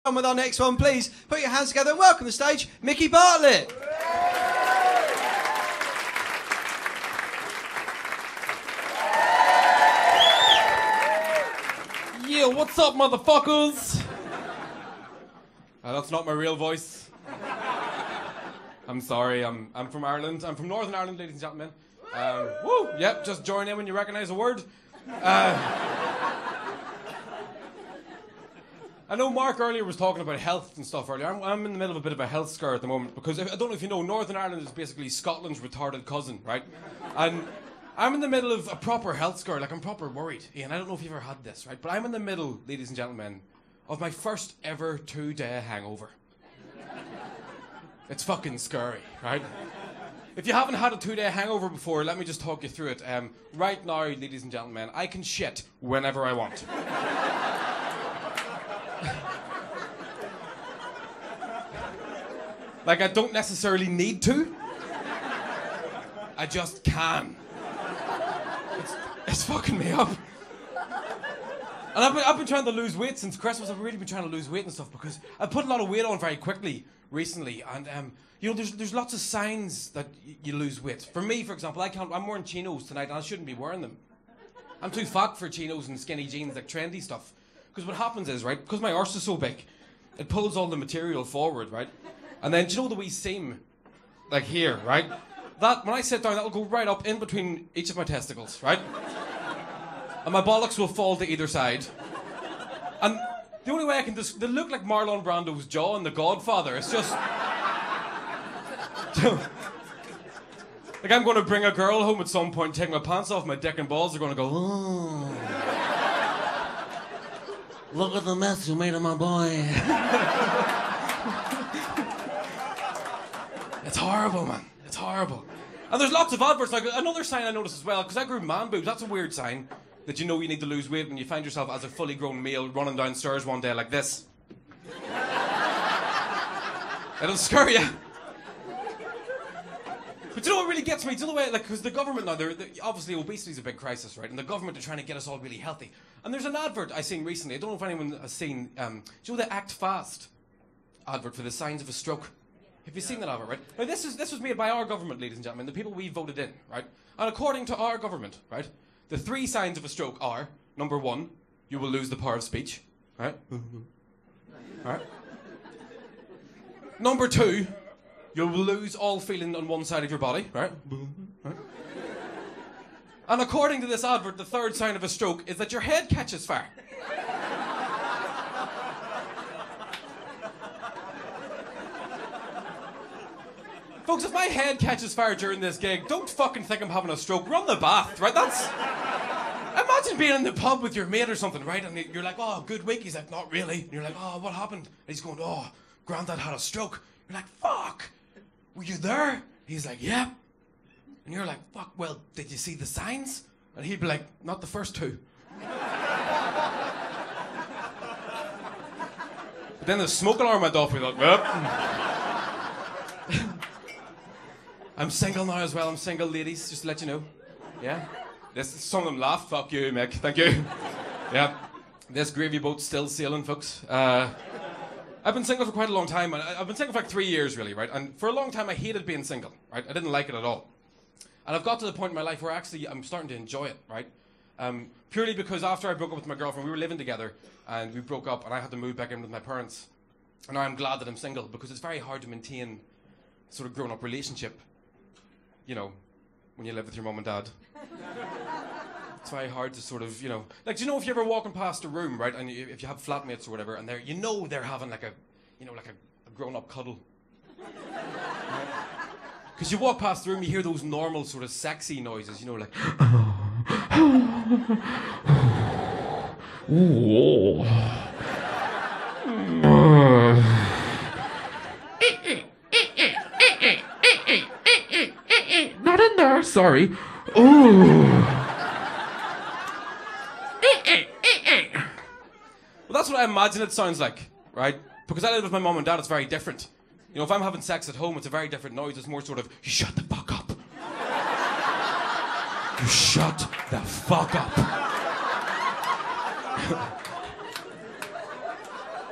On with our next one, please put your hands together and welcome to the stage, Micky Bartlett. Yeah, what's up, motherfuckers? That's not my real voice. I'm sorry, I'm from Ireland. I'm from Northern Ireland, ladies and gentlemen. Woo! Yep, just join in when you recognise a word. I know Mark earlier was talking about health and stuff earlier. I'm in the middle of a bit of a health scare at the moment because I don't know if you know, Northern Ireland is basically Scotland's retarded cousin, right? And I'm in the middle of a proper health scare, like I'm proper worried. Ian, I don't know if you've ever had this, right? But I'm in the middle, ladies and gentlemen, of my first ever 2-day hangover. It's fucking scary, right? If you haven't had a 2-day hangover before, let me just talk you through it. Right now, ladies and gentlemen, I can shit whenever I want. Like, I don't necessarily need to. I just can. It's fucking me up. And I've been trying to lose weight since Christmas. I've really been trying to lose weight and stuff because I put a lot of weight on very quickly recently. And, you know, there's lots of signs that you lose weight. For me, for example, I'm wearing chinos tonight and I shouldn't be wearing them. I'm too fat for chinos and skinny jeans, like trendy stuff. Because what happens is, right, because my arse is so big, it pulls all the material forward, right? And then, do you know the wee seam? Like here, right? That, when I sit down, that'll go right up in between each of my testicles, right? And my bollocks will fall to either side. And the only way I can they look like Marlon Brando's jaw in The Godfather. It's just... like I'm going to bring a girl home at some point, take my pants off, my dick and balls are going to go, oh. Look at the mess you made of my boy. It's horrible, man. It's horrible. And there's lots of adverts. Like another sign I noticed as well, because I grew man boobs. That's a weird sign that you know you need to lose weight when you find yourself as a fully grown male running downstairs one day like this. It'll scare you. But you know what really gets me? Do you know the way, like, because the government now, obviously obesity is a big crisis, right? And the government are trying to get us all really healthy. And there's an advert I seen recently. I don't know if anyone has seen. Do you know the Act Fast advert for the signs of a stroke? Have you seen that advert, right? Now this was made by our government, ladies and gentlemen, the people we voted in, right? And according to our government, right, the 3 signs of a stroke are: number 1, you will lose the power of speech, right? Right. Number 2, you will lose all feeling on one side of your body, right? Right. And according to this advert, the 3rd sign of a stroke is that your head catches fire. Folks, if my head catches fire during this gig, don't fucking think I'm having a stroke. Run the bath, right? That's... Imagine being in the pub with your mate or something, right? And you're like, oh, good week. He's like, not really. And you're like, oh, what happened? And he's going, oh, Grandad had a stroke. You're like, fuck. Were you there? He's like, yeah. And you're like, fuck, well, did you see the signs? And he'd be like, not the first 2. But then the smoke alarm went off. We thought, yep. I'm single now as well. I'm single, ladies, just to let you know. Yeah? Some of them laugh. Fuck you, Mick. Thank you. Yeah. This gravy boat's still sailing, folks. I've been single for quite a long time. And I've been single for like 3 years, really, right? And for a long time, I hated being single, right? I didn't like it at all. And I've got to the point in my life where actually I'm starting to enjoy it, right? Purely because after I broke up with my girlfriend, we were living together, and we broke up, and I had to move back in with my parents. And now I'm glad that I'm single, because it's very hard to maintain a sort of grown-up relationship. You know, when you live with your mum and dad. It's very hard to sort of, you know... Like, do you know if you're ever walking past a room, right, and if you have flatmates or whatever, and they're having like a, you know, like a grown-up cuddle. Because you walk past the room, you hear those normal sort of sexy noises, you know, like... Not in there, sorry. Ooh. Well, that's what I imagine it sounds like, right? Because I live with my mum and dad, it's very different. You know, if I'm having sex at home, it's a very different noise. It's more sort of, you shut the fuck up. You shut the fuck up.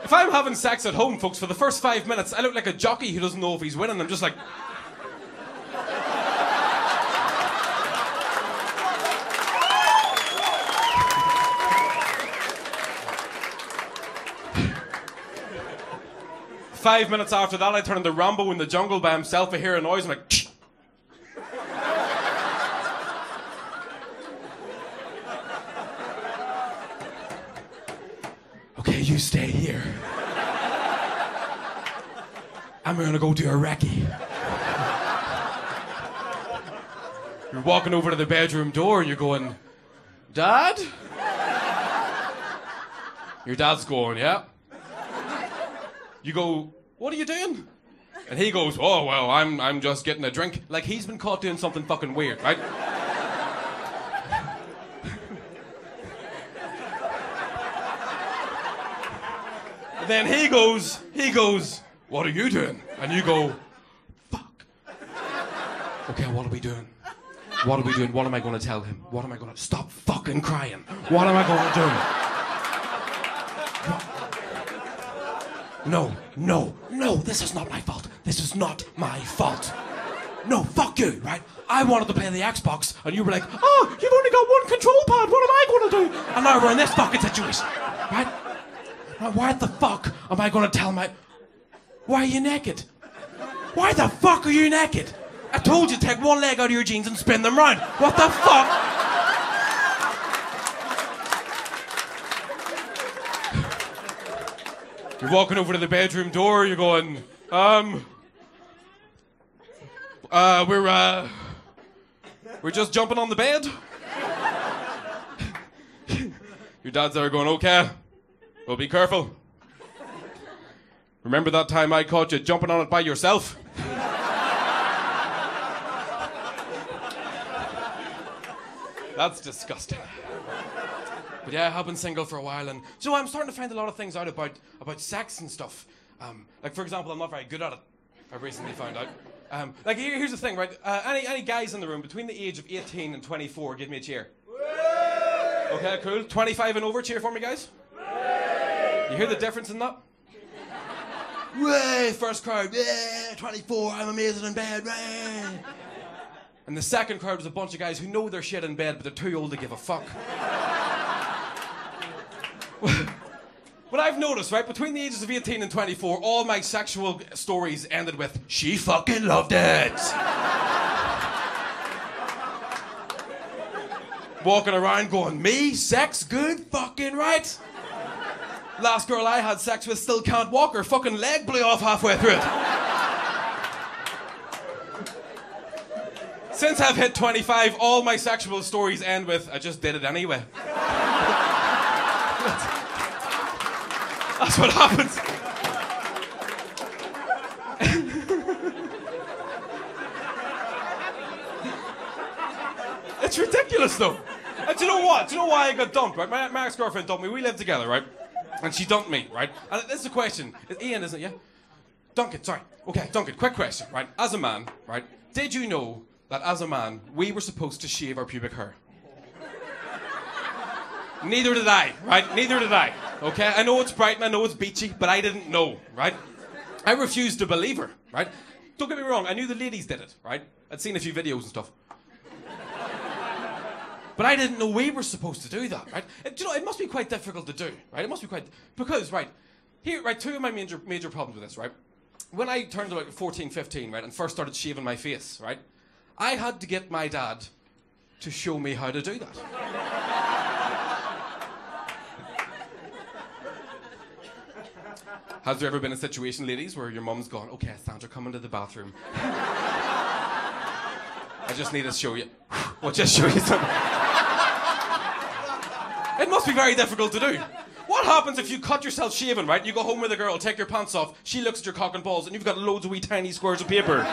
If I'm having sex at home, folks, for the first 5 minutes, I look like a jockey who doesn't know if he's winning. I'm just like... Five minutes after that, I turn into Rambo in the jungle by himself. I hear a noise. I'm like... Okay, you stay here. I'm gonna go do a recce. You're walking over to the bedroom door and you're going, Dad? Your dad's going, yeah. You go, what are you doing? And he goes, oh, well, I'm just getting a drink. Like he's been caught doing something fucking weird, right? Then he goes, what are you doing? And you go, fuck. Okay, what are we doing? What are we doing? What am I going to tell him? What am I going to... Stop fucking crying. What am I going to do? No, this is not my fault. This is not my fault. No, fuck you, right? I wanted to play the Xbox, and you were like, oh, you've only got one control pad. What am I going to do? And now we're in this fucking situation, right? Now, why the fuck am I going to tell my... Why are you naked? Why the fuck are you naked? I told you to take one leg out of your jeans and spin them round. What the fuck? You're walking over to the bedroom door, you're going, we're just jumping on the bed. Your dad's there going, okay, well, be careful. Remember that time I caught you jumping on it by yourself? That's disgusting. But yeah, I've been single for a while, and so I'm starting to find a lot of things out about sex and stuff. Like, for example, I'm not very good at it. I've recently found out. Like, here's the thing, right? Any guys in the room between the age of 18 and 24, give me a cheer. Okay, cool. 25 and over, cheer for me, guys. You hear the difference in that? Way, first crowd, yeah, 24, I'm amazing in bed, way. And the second crowd was a bunch of guys who know their shit in bed, but they're too old to give a fuck. What I've noticed, right, between the ages of 18 and 24, all my sexual stories ended with, she fucking loved it. Walking around going, me, sex, good, fucking right. Last girl I had sex with still can't walk, her fucking leg blew off halfway through it. Since I've hit 25, all my sexual stories end with, I just did it anyway. That's what happens. It's ridiculous, though. And do you know what? Do you know why I got dumped, right? My ex-girlfriend dumped me. We lived together, right? And she dumped me, right? And this is a question. It's Ian, isn't it? Yeah? Duncan, sorry. Okay, Duncan, quick question, right? As a man, right? Did you know that as a man, we were supposed to shave our pubic hair? Neither did I, right? Neither did I. Okay? I know it's Brighton, I know it's beachy, but I didn't know, right? I refused to believe her, right? Don't get me wrong, I knew the ladies did it, right? I'd seen a few videos and stuff. But I didn't know we were supposed to do that, right? Do you know, it must be quite difficult to do, right? It must be quite... Because, right, here, right, two of my major problems with this, right? When I turned about 14, 15, right, and first started shaving my face, right? I had to get my dad to show me how to do that. Has there ever been a situation, ladies, where your mum's gone, okay, Sandra, come into the bathroom. I just need to show you. Well, just show you something. It must be very difficult to do. What happens if you cut yourself shaving, right? You go home with a girl, take your pants off, she looks at your cock and balls, and you've got loads of wee tiny squares of paper.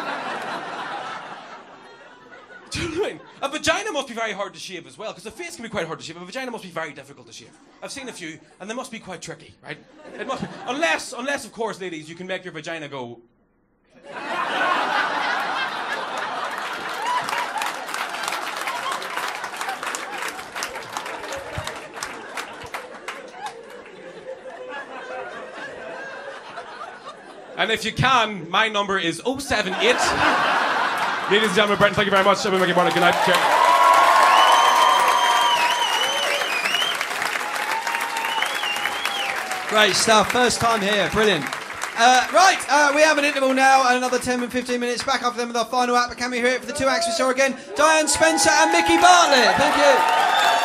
Do you know what I mean? A vagina must be very hard to shave as well, because a face can be quite hard to shave. A vagina must be very difficult to shave. I've seen a few, and they must be quite tricky, right? It must be, unless, of course, ladies, you can make your vagina go... And if you can, my number is 078. Ladies and gentlemen, Brighton, thank you very much. I'm Micky Bartlett. Good night. Cheers. Great stuff. First time here. Brilliant. We have an interval now and another 10 and 15 minutes. Back after them with our final act. But can we hear it for the two acts we saw again? Diane Spencer and Micky Bartlett. Thank you.